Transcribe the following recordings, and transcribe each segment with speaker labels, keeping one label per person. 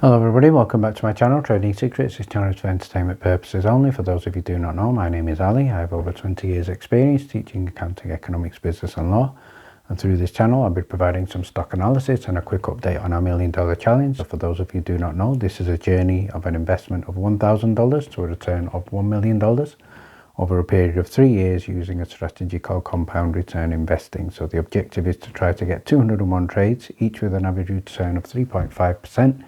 Speaker 1: Hello everybody, welcome back to my channel, Trading Secrets. This channel is for entertainment purposes only. For those of you who do not know, my name is Ali. I have over 20 years experience teaching accounting, economics, business and law. And through this channel, I'll be providing some stock analysis and a quick update on our $1 million challenge. So for those of you who do not know, this is a journey of an investment of $1,000 to a return of $1 million over a period of 3 years using a strategy called compound return investing. So the objective is to try to get 201 trades, each with an average return of 3.5%.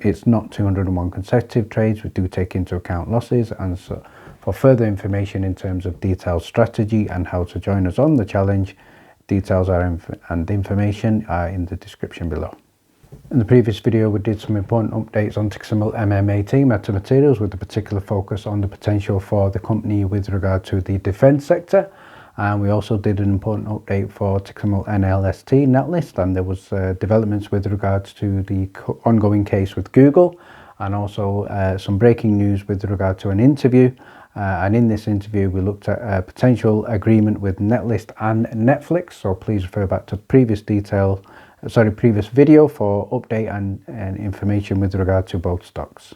Speaker 1: It's not 201 consecutive trades. We do take into account losses, and so for further information in terms of detailed strategy and how to join us on the challenge, details and information are in the description below. In the previous video, we did some important updates on ticker symbol MMAT, Metamaterials, with a particular focus on the potential for the company with regard to the defense sector. And we also did an important update for ticker symbol NLST, Netlist, and there was developments with regards to the ongoing case with Google, and also some breaking news with regard to an interview. And in this interview, we looked at a potential agreement with Netlist and Netflix. So please refer back to previous video for update and information with regard to both stocks.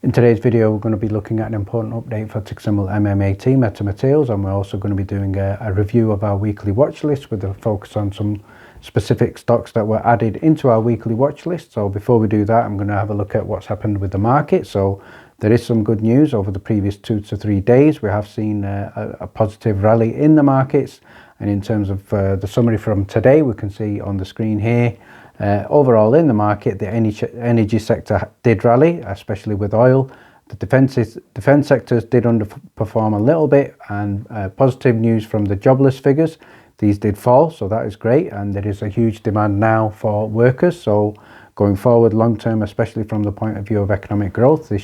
Speaker 1: In today's video, we're going to be looking at an important update for ticker symbol MMAT, Metamaterials, and we're also going to be doing a review of our weekly watch list with a focus on some specific stocks that were added into our weekly watch list. So before we do that, I'm going to have a look at what's happened with the market. So there is some good news over the previous 2 to 3 days. We have seen a positive rally in the markets, and in terms of the summary from today, we can see on the screen here, overall in the market, the energy sector did rally, especially with oil. The defense sectors did underperform a little bit, and positive news from the jobless figures. These did fall, so that is great, and there is a huge demand now for workers. So going forward, long term, especially from the point of view of economic growth, this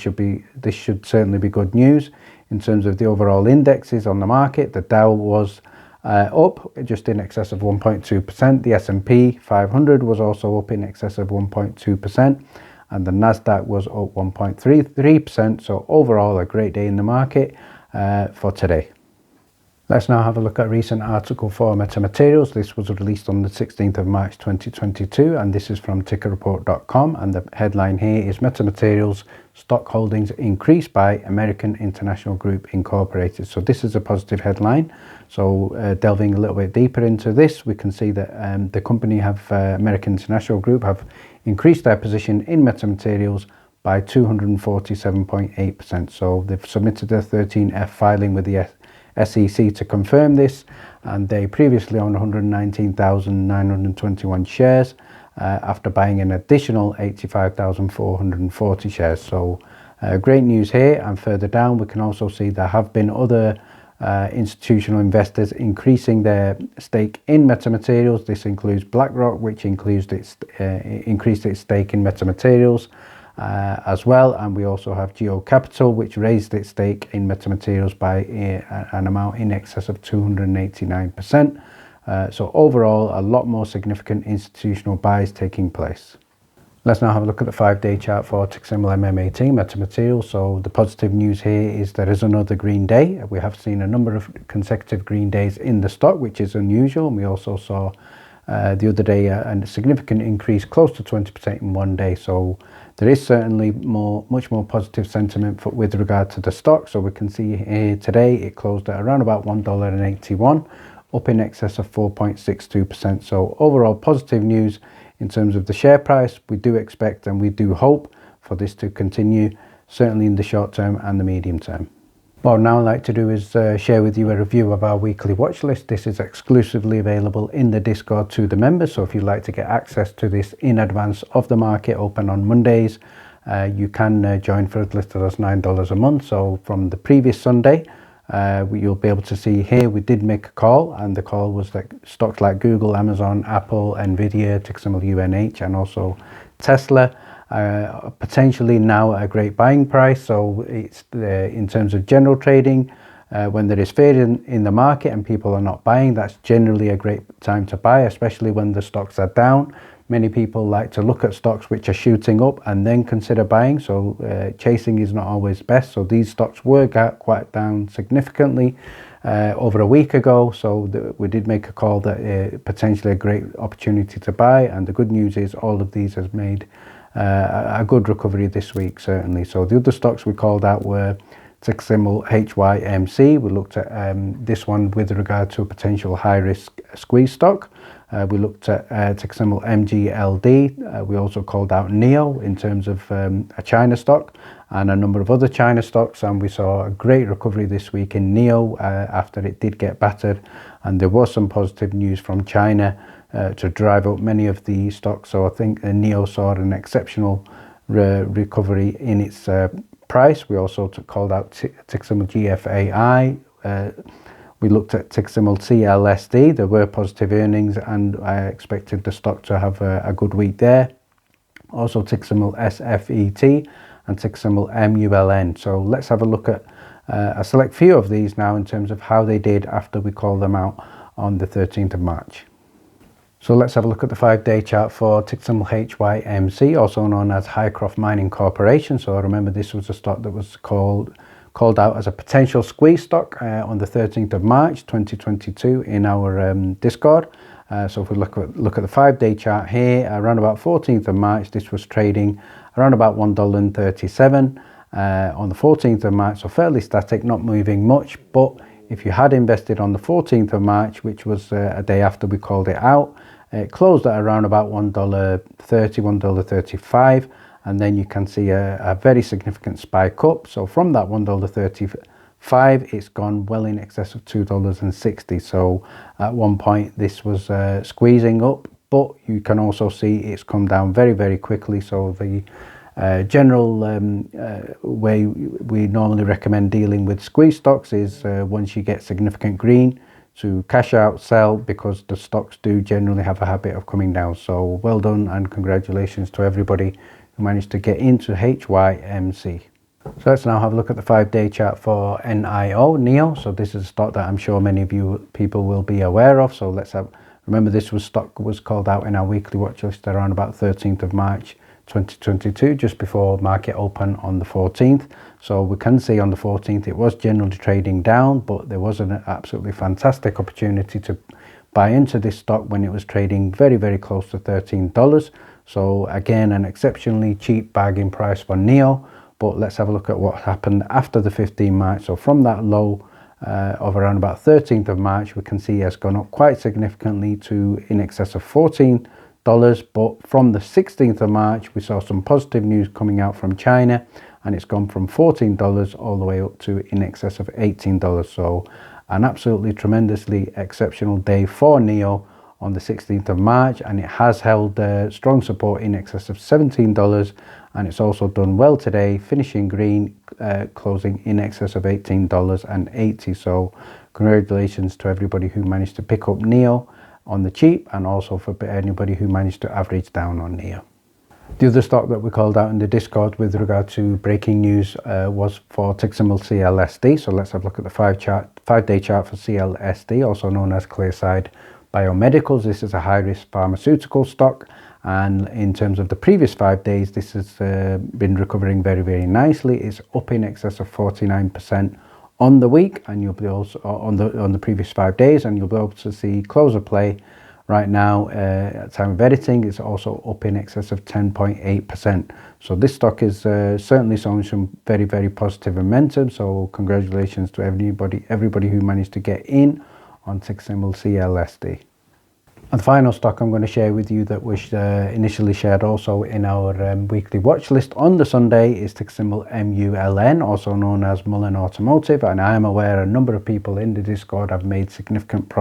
Speaker 1: should certainly be good news. In terms of the overall indexes on the market, the Dow was up just in excess of 1.2%. The S&P 500 was also up in excess of 1.2%, and the Nasdaq was up 1.33%. So overall, a great day in the market for today. Let's now have a look at a recent article for Metamaterials. This was released on the 16th of March 2022, and this is from tickerreport.com, and the headline here is Metamaterials stock holdings increased by American International Group Incorporated. So this is a positive headline. So delving a little bit deeper into this, we can see that the company American International Group have increased their position in Metamaterials by 247.8%. So they've submitted a 13F filing with the SEC to confirm this, and they previously owned 119,921 shares after buying an additional 85,440 shares. So great news here. And further down, we can also see there have been other institutional investors increasing their stake in Metamaterials. This includes BlackRock, which increased its stake in Metamaterials as well, and we also have Geo Capital, which raised its stake in Metamaterials by an amount in excess of 289%. So overall, a lot more significant institutional buys taking place. Let's now have a look at the 5-day chart for ticker symbol MMAT, Metamaterials. So the positive news here is there is another green day. We have seen a number of consecutive green days in the stock, which is unusual. And we also saw the other day a significant increase, close to 20% in one day. So there is certainly much more positive sentiment with regard to the stock. So we can see here today it closed at around about $1.81, up in excess of 4.62%. So overall positive news in terms of the share price. We do expect and we do hope for this to continue, certainly in the short term and the medium term. What I'd now like to do is share with you a review of our weekly watch list. This is exclusively available in the Discord to the members. So if you'd like to get access to this in advance of the market open on Mondays, you can join for as little as $9 a month. So from the previous Sunday, you'll be able to see here we did make a call, and the call was that stocks like Google, Amazon, Apple, Nvidia, ticker symbol UNH, and also Tesla potentially now at a great buying price. So it's in terms of general trading, when there is fear in the market and people are not buying, that's generally a great time to buy, especially when the stocks are down. Many people like to look at stocks which are shooting up and then consider buying. So chasing is not always best. So these stocks were quite down significantly over a week ago. So we did make a call that potentially a great opportunity to buy. And the good news is all of these has made a good recovery this week, certainly. So the other stocks we called out were ticker symbol HYMC. We looked at this one with regard to a potential high-risk squeeze stock. We looked at ticker symbol MGLD. We also called out NEO in terms of a China stock and a number of other China stocks, and we saw a great recovery this week in NEO after it did get battered, and there was some positive news from China to drive up many of the stocks. So I think NEO saw an exceptional recovery in its price. We also called out ticker symbol GFAI. We looked at ticker symbol CLSD. There were positive earnings, and I expected the stock to have a good week there. Also ticker symbol SFET and ticker symbol MULN. So let's have a look at a select few of these now in terms of how they did after we called them out on the 13th of March. So let's have a look at the 5-day chart for ticker symbol HYMC, also known as Hycroft Mining Corporation. So remember, this was a stock that was called out as a potential squeeze stock on the 13th of March 2022 in our Discord. So if we look at the 5-day chart here, around about 14th of March, this was trading around about $1.37 on the 14th of March. So fairly static, not moving much. But if you had invested on the 14th of March, which was a day after we called it out, it closed at around about $1.30, $1.35, and then you can see a very significant spike up. So from that $1.35, it's gone well in excess of $2.60. So at one point this was squeezing up, but you can also see it's come down very, very quickly. So the general way we normally recommend dealing with squeeze stocks is once you get significant green, to cash out, sell, because the stocks do generally have a habit of coming down. So well done and congratulations to everybody who managed to get into HYMC. So let's now have a look at the 5-day chart for NEO. So this is a stock that I'm sure many of you people will be aware of. So let's have, remember, this stock was called out in our weekly watch list around about 13th of March 2022, just before market open on the 14th. So we can see on the 14th it was generally trading down, but there was an absolutely fantastic opportunity to buy into this stock when it was trading very, very close to $13. So again, an exceptionally cheap bargain price for NEO. But let's have a look at what happened after the 15th March. So from that low of around about 13th of March, we can see it has gone up quite significantly to in excess of $14. But from the 16th of March, we saw some positive news coming out from China, and it's gone from $14 all the way up to in excess of $18. So an absolutely tremendously exceptional day for NEO on the 16th of March, and it has held strong support in excess of $17, and it's also done well today, finishing green, closing in excess of $18.80. So congratulations to everybody who managed to pick up NEO on the cheap, and also for anybody who managed to average down on NEO. The other stock that we called out in the Discord with regard to breaking news was for ticker symbol CLSD. So let's have a look at the 5-day chart for CLSD, also known as Clsd Biomedicals. This is a high-risk pharmaceutical stock, and in terms of the previous 5 days, this has been recovering very, very nicely. It's up in excess of 49% on the week, and you'll be also on the previous 5 days, and you'll be able to see close of play right now at time of editing. It's also up in excess of 10.8%. So this stock is certainly showing some very, very positive momentum. So congratulations to everybody who managed to get in on ticker symbol CLSD. And the final stock I'm going to share with you that was initially shared also in our weekly watch list on the Sunday is ticker symbol MULN, also known as MULN Automotive. And I am aware a number of people in the Discord have made significant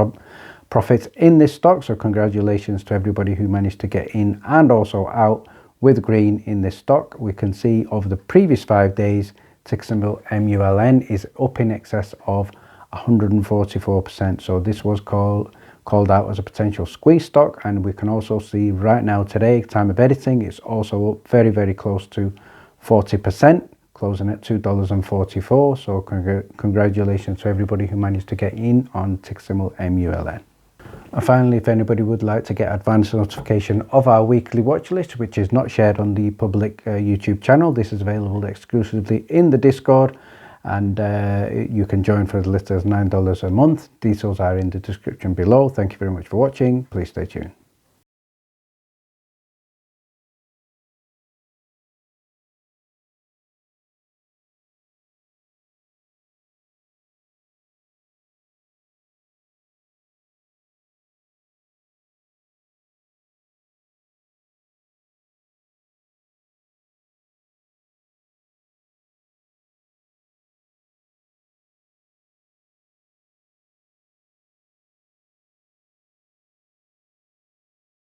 Speaker 1: profits in this stock. So congratulations to everybody who managed to get in and also out with green in this stock. We can see over the previous 5 days, ticker symbol MULN is up in excess of 144%. So this was called out as a potential squeeze stock, and we can also see right now today, time of editing, it's also up very, very close to 40%, closing at $2.44. So congratulations to everybody who managed to get in on ticker symbol MULN. And finally, if anybody would like to get advanced notification of our weekly watch list, which is not shared on the public YouTube channel, this is available exclusively in the Discord, and you can join for as little as $9 a month. Details are in the description below. Thank you very much for watching. Please stay tuned.